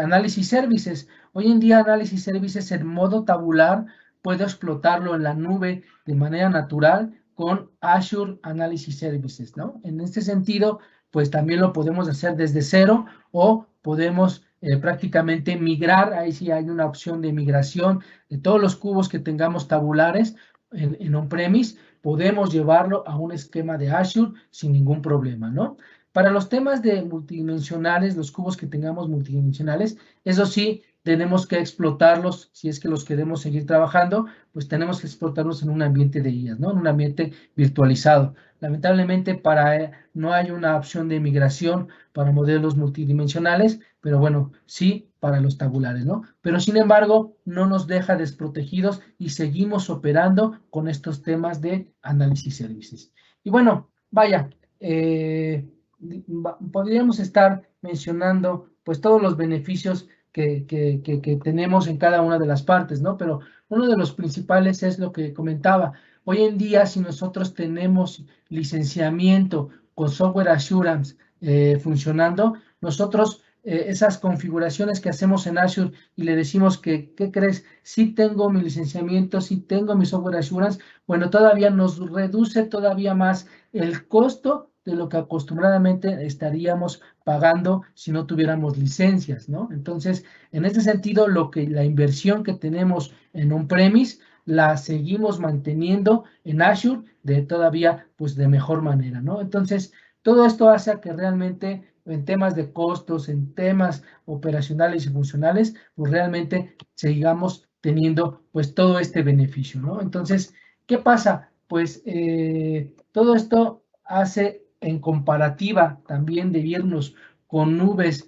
Analysis Services? Hoy en día Analysis Services en modo tabular puedo explotarlo en la nube de manera natural con Azure Analysis Services, ¿no? En este sentido, pues también lo podemos hacer desde cero o podemos prácticamente migrar. Ahí sí hay una opción de migración de todos los cubos que tengamos tabulares en on-premise, podemos llevarlo a un esquema de Azure sin ningún problema, ¿no? Para los temas de multidimensionales, los cubos que tengamos multidimensionales, eso sí, tenemos que explotarlos, si es que los queremos seguir trabajando, pues tenemos que explotarlos en un ambiente de IaaS, ¿no? En un ambiente virtualizado. Lamentablemente, no hay una opción de migración para modelos multidimensionales, pero bueno, sí para los tabulares, ¿no? Pero sin embargo, no nos deja desprotegidos y seguimos operando con estos temas de análisis services. Y bueno, vaya, podríamos estar mencionando pues todos los beneficios que tenemos en cada una de las partes, ¿no? Pero uno de los principales es lo que comentaba. Hoy en día, si nosotros tenemos licenciamiento con Software Assurance funcionando, nosotros esas configuraciones que hacemos en Azure y le decimos que, ¿qué crees? Sí tengo mi licenciamiento, sí tengo mi Software Assurance, bueno, todavía nos reduce todavía más el costo de lo que acostumbradamente estaríamos pagando si no tuviéramos licencias, ¿no? Entonces, en este sentido, la inversión que tenemos en on-premise la seguimos manteniendo en Azure todavía, pues, de mejor manera, ¿no? Entonces, todo esto hace que realmente en temas de costos, en temas operacionales y funcionales, pues realmente sigamos teniendo, pues, todo este beneficio, ¿no? Entonces, ¿qué pasa? Pues todo esto hace en comparativa también de irnos con nubes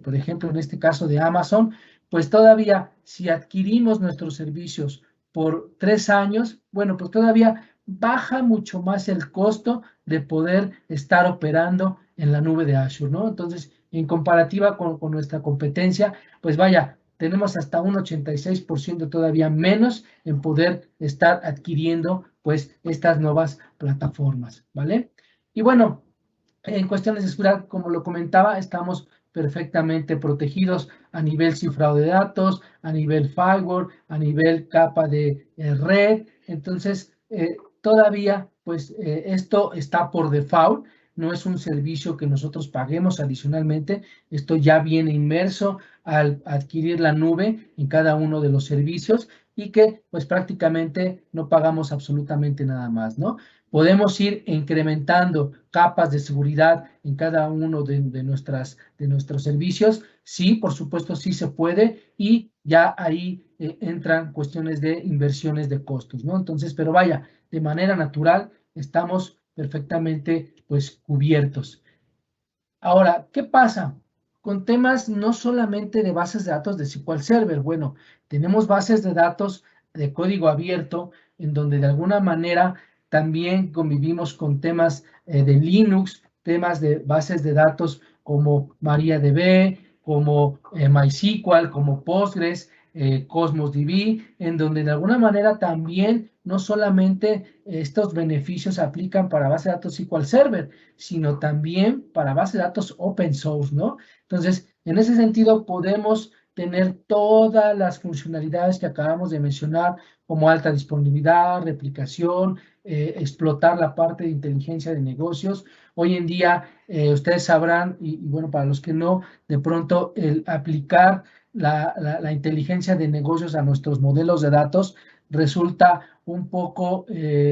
por ejemplo, en este caso de Amazon, pues todavía si adquirimos nuestros servicios por 3 años, bueno, pues todavía baja mucho más el costo de poder estar operando en la nube de Azure, ¿no? Entonces, en comparativa con nuestra competencia, pues vaya, tenemos hasta un 86% todavía menos en poder estar adquiriendo pues estas nuevas plataformas, ¿vale? Y bueno, en cuestiones de seguridad, como lo comentaba, estamos perfectamente protegidos a nivel cifrado de datos, a nivel firewall, a nivel capa de red. Entonces, todavía, pues, esto está por default. No es un servicio que nosotros paguemos adicionalmente. Esto ya viene inmerso al adquirir la nube en cada uno de los servicios y que, pues, prácticamente no pagamos absolutamente nada más, ¿no? Podemos ir incrementando capas de seguridad en cada uno de nuestros servicios. Sí, por supuesto, sí se puede y ya ahí entran cuestiones de inversiones de costos, ¿no? Entonces, pero vaya, de manera natural estamos perfectamente pues cubiertos. Ahora, ¿qué pasa? Con temas no solamente de bases de datos de SQL Server. Bueno, tenemos bases de datos de código abierto en donde de alguna manera también convivimos con temas de Linux, temas de bases de datos como MariaDB, como MySQL, como Postgres. Cosmos DB, en donde de alguna manera también no solamente estos beneficios se aplican para base de datos SQL Server, sino también para base de datos open source, ¿no? Entonces, en ese sentido podemos tener todas las funcionalidades que acabamos de mencionar, como alta disponibilidad, replicación, explotar la parte de inteligencia de negocios. Hoy en día, ustedes sabrán, y bueno, para los que no, de pronto el aplicar la inteligencia de negocios a nuestros modelos de datos resulta un poco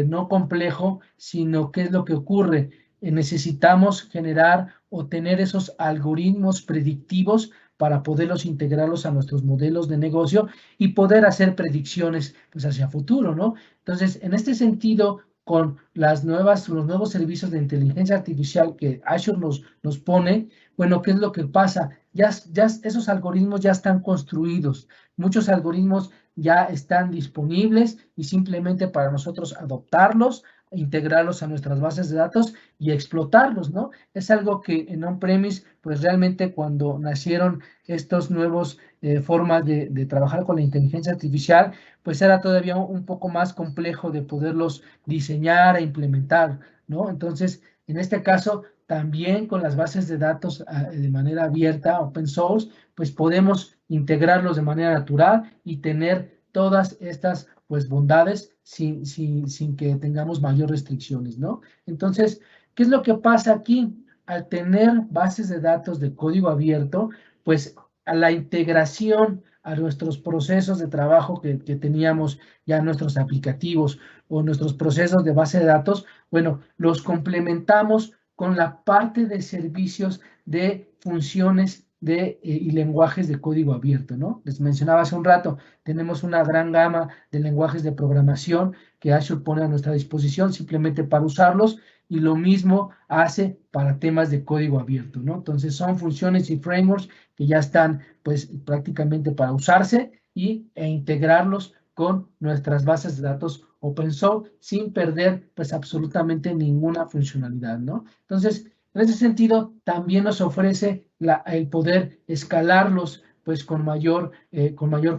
no complejo, sino qué es lo que ocurre. Necesitamos generar o tener esos algoritmos predictivos para poderlos integrarlos a nuestros modelos de negocio y poder hacer predicciones pues hacia futuro, ¿no? Entonces, en este sentido, con los nuevos servicios de inteligencia artificial que Azure nos pone, bueno, ¿qué es lo que pasa? Ya esos algoritmos ya están construidos, muchos algoritmos ya están disponibles y simplemente para nosotros adoptarlos, integrarlos a nuestras bases de datos y explotarlos, ¿no? Es algo que en on-premise, pues realmente cuando nacieron estos nuevos formas de trabajar con la inteligencia artificial, pues era todavía un poco más complejo de poderlos diseñar e implementar, ¿no? Entonces, en este caso, también con las bases de datos de manera abierta, open source, pues podemos integrarlos de manera natural y tener todas estas pues bondades sin que tengamos mayores restricciones, ¿no? Entonces, ¿qué es lo que pasa aquí? Al tener bases de datos de código abierto, pues a la integración a nuestros procesos de trabajo que teníamos ya nuestros aplicativos o nuestros procesos de base de datos, bueno, los complementamos con la parte de servicios de funciones y lenguajes de código abierto, ¿no? Les mencionaba hace un rato, tenemos una gran gama de lenguajes de programación que Azure pone a nuestra disposición simplemente para usarlos y lo mismo hace para temas de código abierto, ¿no? Entonces son funciones y frameworks que ya están pues prácticamente para usarse e integrarlos con nuestras bases de datos open source sin perder pues absolutamente ninguna funcionalidad, ¿no? Entonces, en ese sentido, también nos ofrece el poder escalarlos pues con mayor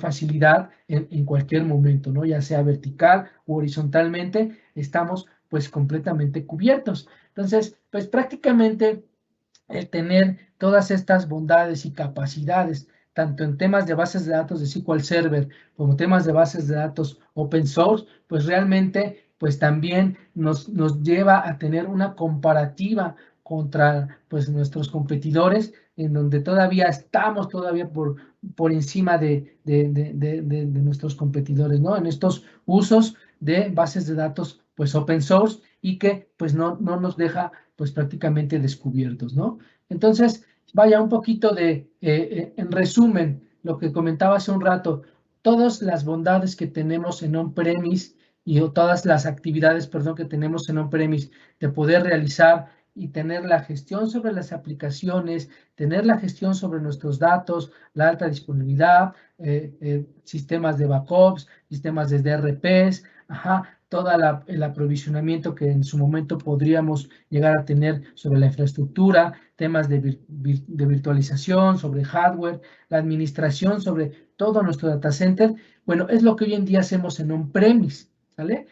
facilidad en cualquier momento, ¿no? Ya sea vertical u horizontalmente, estamos pues completamente cubiertos. Entonces, pues prácticamente el tener todas estas bondades y capacidades, tanto en temas de bases de datos de SQL Server como temas de bases de datos open source, pues realmente pues también nos lleva a tener una comparativa contra pues nuestros competidores, en donde todavía estamos por encima de nuestros competidores, ¿no? En estos usos de bases de datos pues open source y que pues no nos deja pues prácticamente descubiertos, ¿no? Entonces, vaya un poquito en resumen, lo que comentaba hace un rato, todas las bondades que tenemos en on-premise y todas las actividades, perdón, que tenemos en on-premise de poder realizar y tener la gestión sobre las aplicaciones, tener la gestión sobre nuestros datos, la alta disponibilidad, sistemas de backups, sistemas de DRPs, todo el aprovisionamiento que en su momento podríamos llegar a tener sobre la infraestructura, temas de virtualización, sobre hardware, la administración sobre todo nuestro data center. Bueno, es lo que hoy en día hacemos en on-premise, ¿sale?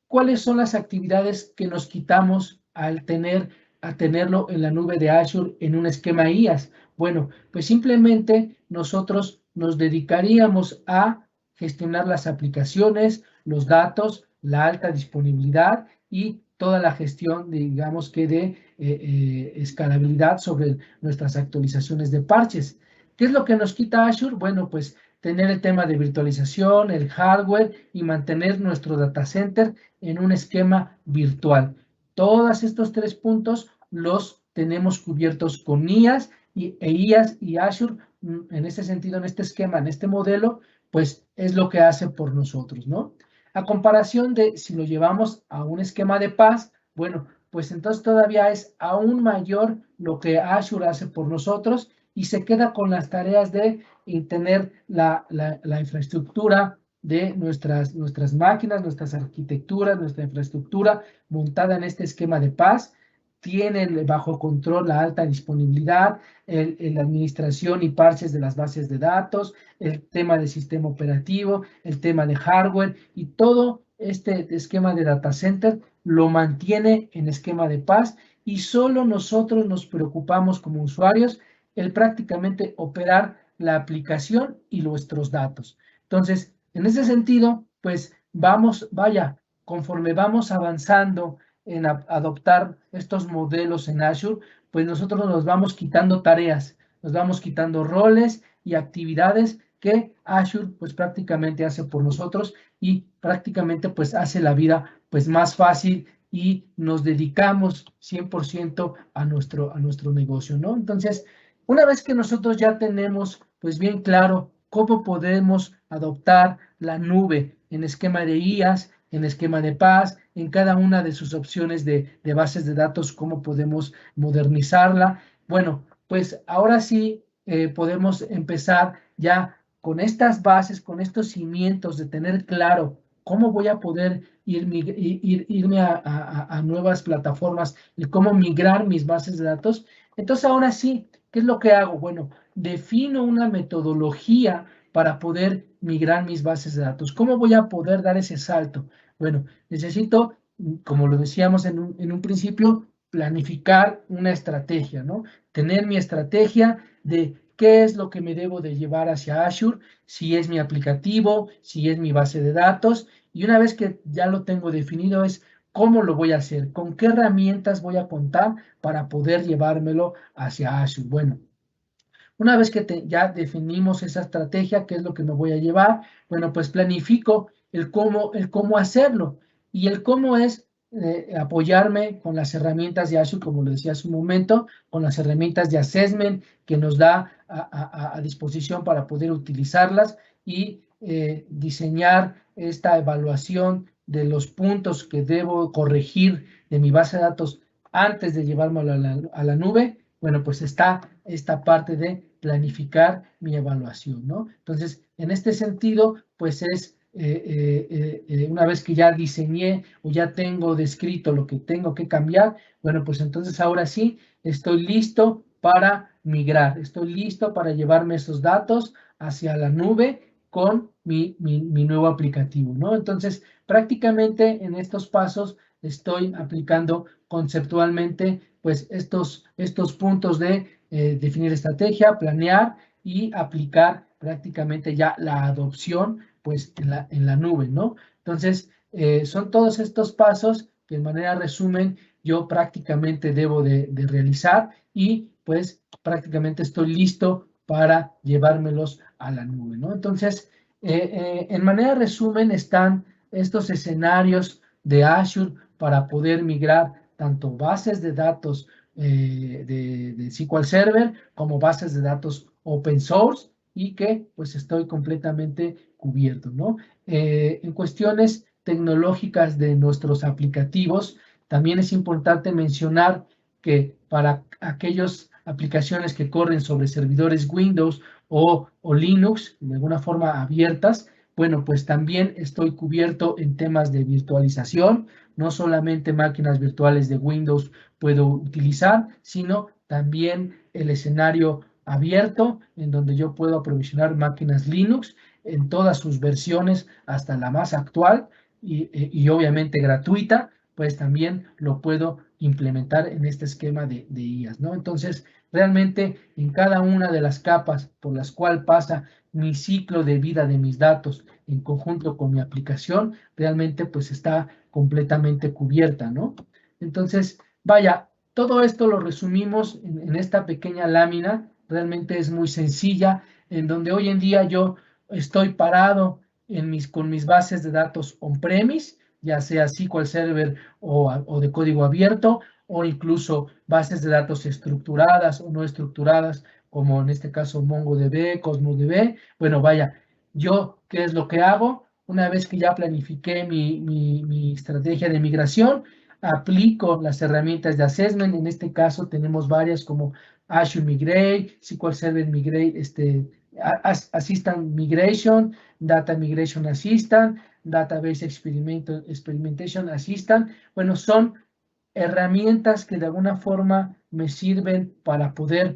¿Cuáles son las actividades que nos quitamos al tenerlo en la nube de Azure en un esquema IaaS? Bueno, pues simplemente nosotros nos dedicaríamos a gestionar las aplicaciones, los datos, la alta disponibilidad y toda la gestión, digamos que de escalabilidad sobre nuestras actualizaciones de parches. ¿Qué es lo que nos quita Azure? Bueno, pues tener el tema de virtualización, el hardware y mantener nuestro data center en un esquema virtual. Todos estos tres puntos los tenemos cubiertos con IaaS y Azure, en este sentido, en este esquema, en este modelo, pues es lo que hace por nosotros, ¿no? A comparación de si lo llevamos a un esquema de PaaS, bueno, pues entonces todavía es aún mayor lo que Azure hace por nosotros y se queda con las tareas de tener la infraestructura de nuestras máquinas, nuestras arquitecturas, nuestra infraestructura montada en este esquema de PaaS, tienen bajo control la alta disponibilidad, la administración y parches de las bases de datos, el tema del sistema operativo, el tema de hardware y todo este esquema de data center lo mantiene en esquema de paz y solo nosotros nos preocupamos como usuarios el prácticamente operar la aplicación y nuestros datos. Entonces, en ese sentido, pues conforme vamos avanzando en adoptar estos modelos en Azure, pues nosotros nos vamos quitando tareas, nos vamos quitando roles y actividades que Azure pues prácticamente hace por nosotros y prácticamente pues hace la vida pues más fácil y nos dedicamos 100% a nuestro negocio, ¿no? Entonces, una vez que nosotros ya tenemos pues bien claro cómo podemos adoptar la nube en esquema de IaaS, en esquema de PaaS, en cada una de sus opciones de bases de datos, cómo podemos modernizarla. Bueno, pues ahora sí podemos empezar ya con estas bases, con estos cimientos de tener claro cómo voy a poder irme a nuevas plataformas y cómo migrar mis bases de datos. Entonces, ahora sí, ¿qué es lo que hago? Bueno, defino una metodología para poder migrar mis bases de datos. ¿Cómo voy a poder dar ese salto? Bueno, necesito, como lo decíamos en un principio, planificar una estrategia, ¿no? Tener mi estrategia de qué es lo que me debo de llevar hacia Azure, si es mi aplicativo, si es mi base de datos, y una vez que ya lo tengo definido es cómo lo voy a hacer, con qué herramientas voy a contar para poder llevármelo hacia Azure. Bueno, una vez que ya definimos esa estrategia, qué es lo que me voy a llevar, bueno, pues planifico el cómo hacerlo. Y el cómo es apoyarme con las herramientas de Azure, como lo decía hace un momento, con las herramientas de assessment que nos da a disposición para poder utilizarlas y diseñar esta evaluación de los puntos que debo corregir de mi base de datos antes de llevármelo a la nube. Bueno, pues está esta parte de planificar mi evaluación, ¿no? Entonces, en este sentido, pues es una vez que ya diseñé o ya tengo descrito lo que tengo que cambiar, bueno, pues entonces ahora sí estoy listo para migrar, estoy listo para llevarme esos datos hacia la nube con mi nuevo aplicativo, ¿no? Entonces, prácticamente en estos pasos estoy aplicando conceptualmente pues estos puntos de definir estrategia, planear y aplicar prácticamente ya la adopción pues en la nube, ¿no? Entonces, son todos estos pasos que de manera resumen yo prácticamente debo de realizar y pues prácticamente estoy listo para llevármelos a la nube, ¿no? Entonces, en manera resumen están estos escenarios de Azure para poder migrar tanto bases de datos de SQL Server como bases de datos open source y que pues estoy completamente cubierto, ¿no? En cuestiones tecnológicas de nuestros aplicativos, también es importante mencionar que para aquellas aplicaciones que corren sobre servidores Windows o Linux, de alguna forma abiertas, bueno, pues también estoy cubierto en temas de virtualización, no solamente máquinas virtuales de Windows puedo utilizar, sino también el escenario abierto en donde yo puedo aprovisionar máquinas Linux en todas sus versiones hasta la más actual y obviamente gratuita, pues también lo puedo implementar en este esquema de IaaS, ¿no? Entonces, realmente en cada una de las capas por las cuales pasa mi ciclo de vida de mis datos en conjunto con mi aplicación, realmente pues está completamente cubierta, ¿no? Entonces, vaya, todo esto lo resumimos en esta pequeña lámina, realmente es muy sencilla, en donde hoy en día yo estoy parado con mis bases de datos on-premise, ya sea SQL Server o de código abierto, o incluso bases de datos estructuradas o no estructuradas, como en este caso MongoDB, CosmosDB. Bueno, vaya, yo, ¿qué es lo que hago? Una vez que ya planifiqué mi estrategia de migración, aplico las herramientas de assessment. En este caso tenemos varias como Azure Migrate, SQL Server Migrate, Assistant Migration, Data Migration Assistant, Database Experimentation Assistant. Bueno, son herramientas que de alguna forma me sirven para poder,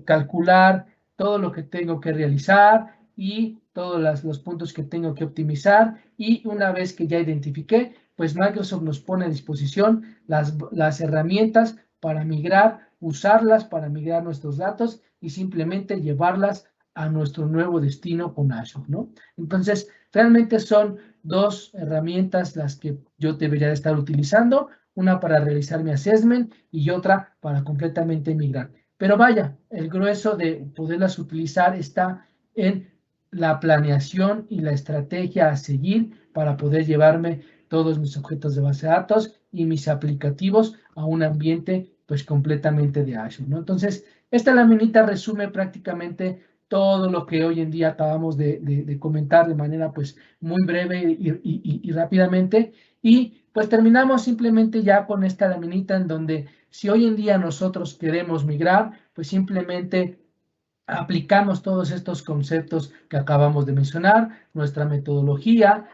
calcular todo lo que tengo que realizar y todos los puntos que tengo que optimizar. Y una vez que ya identifiqué, pues Microsoft nos pone a disposición las herramientas para migrar, usarlas para migrar nuestros datos y simplemente llevarlas a nuestro nuevo destino con Azure, ¿no? Entonces, realmente son dos herramientas las que yo debería estar utilizando, una para realizar mi assessment y otra para completamente migrar. Pero vaya, el grueso de poderlas utilizar está en la planeación y la estrategia a seguir para poder llevarme todos mis objetos de base de datos y mis aplicativos a un ambiente pues completamente de Azure, ¿no? Entonces, esta laminita resume prácticamente todo lo que hoy en día acabamos de comentar de manera pues muy breve y rápidamente. Y pues terminamos simplemente ya con esta laminita en donde si hoy en día nosotros queremos migrar, pues simplemente aplicamos todos estos conceptos que acabamos de mencionar, nuestra metodología,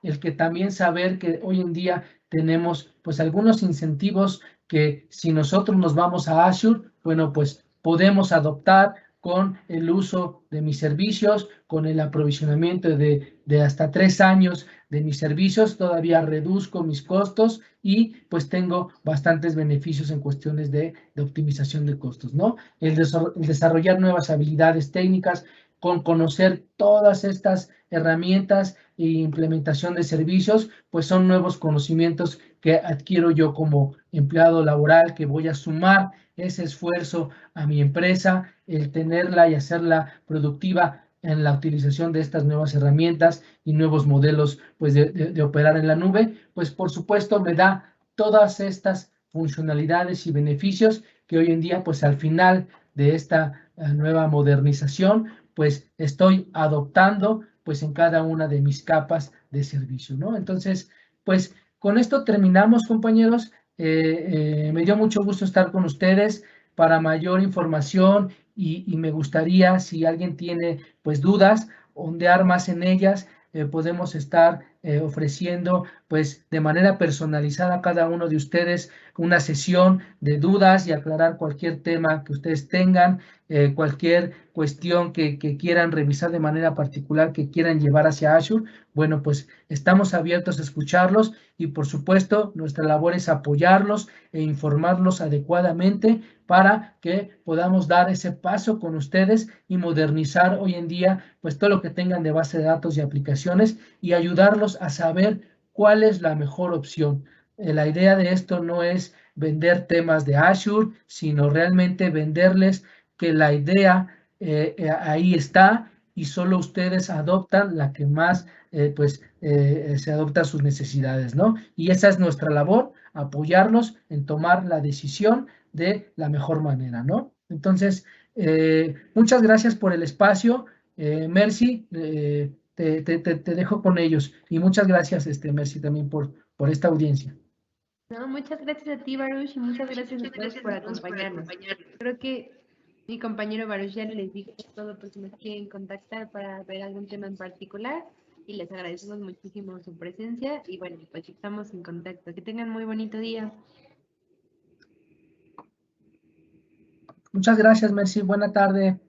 el que también saber que hoy en día tenemos pues algunos incentivos que si nosotros nos vamos a Azure, bueno, pues podemos adoptar con el uso de mis servicios, con el aprovisionamiento de hasta 3 años de mis servicios, todavía reduzco mis costos y pues tengo bastantes beneficios en cuestiones de optimización de costos, ¿no? El desarrollar nuevas habilidades técnicas, con conocer todas estas herramientas e implementación de servicios, pues son nuevos conocimientos que adquiero yo como empleado laboral, que voy a sumar ese esfuerzo a mi empresa, el tenerla y hacerla productiva en la utilización de estas nuevas herramientas y nuevos modelos pues de operar en la nube, pues por supuesto me da todas estas funcionalidades y beneficios que hoy en día pues al final de esta nueva modernización pues estoy adoptando pues en cada una de mis capas de servicio, ¿no? Entonces, pues con esto terminamos, compañeros. Me dio mucho gusto estar con ustedes. Para mayor información y me gustaría, si alguien tiene pues dudas, ondear más en ellas, podemos estar ofreciendo pues de manera personalizada a cada uno de ustedes una sesión de dudas y aclarar cualquier tema que ustedes tengan, cualquier cuestión que quieran revisar de manera particular, que quieran llevar hacia Azure. Bueno, pues estamos abiertos a escucharlos y por supuesto nuestra labor es apoyarlos e informarlos adecuadamente para que podamos dar ese paso con ustedes y modernizar hoy en día pues todo lo que tengan de base de datos y aplicaciones y ayudarlos a saber cuál es la mejor opción. La idea de esto no es vender temas de Azure, sino realmente venderles que la idea ahí está y solo ustedes adoptan la que más se adopta a sus necesidades, ¿no? Y esa es nuestra labor, apoyarlos en tomar la decisión de la mejor manera, ¿no? Entonces, muchas gracias por el espacio. Mercy, te dejo con ellos. Y muchas gracias, Mercy, también por esta audiencia. No, muchas gracias a ti, Baruch, y muchas gracias a todos por acompañarnos. Creo que mi compañero Baruch ya les dijo todo por si nos quieren contactar para ver algún tema en particular y les agradecemos muchísimo su presencia y bueno, pues estamos en contacto. Que tengan muy bonito día. Muchas gracias, Mercy. Buena tarde.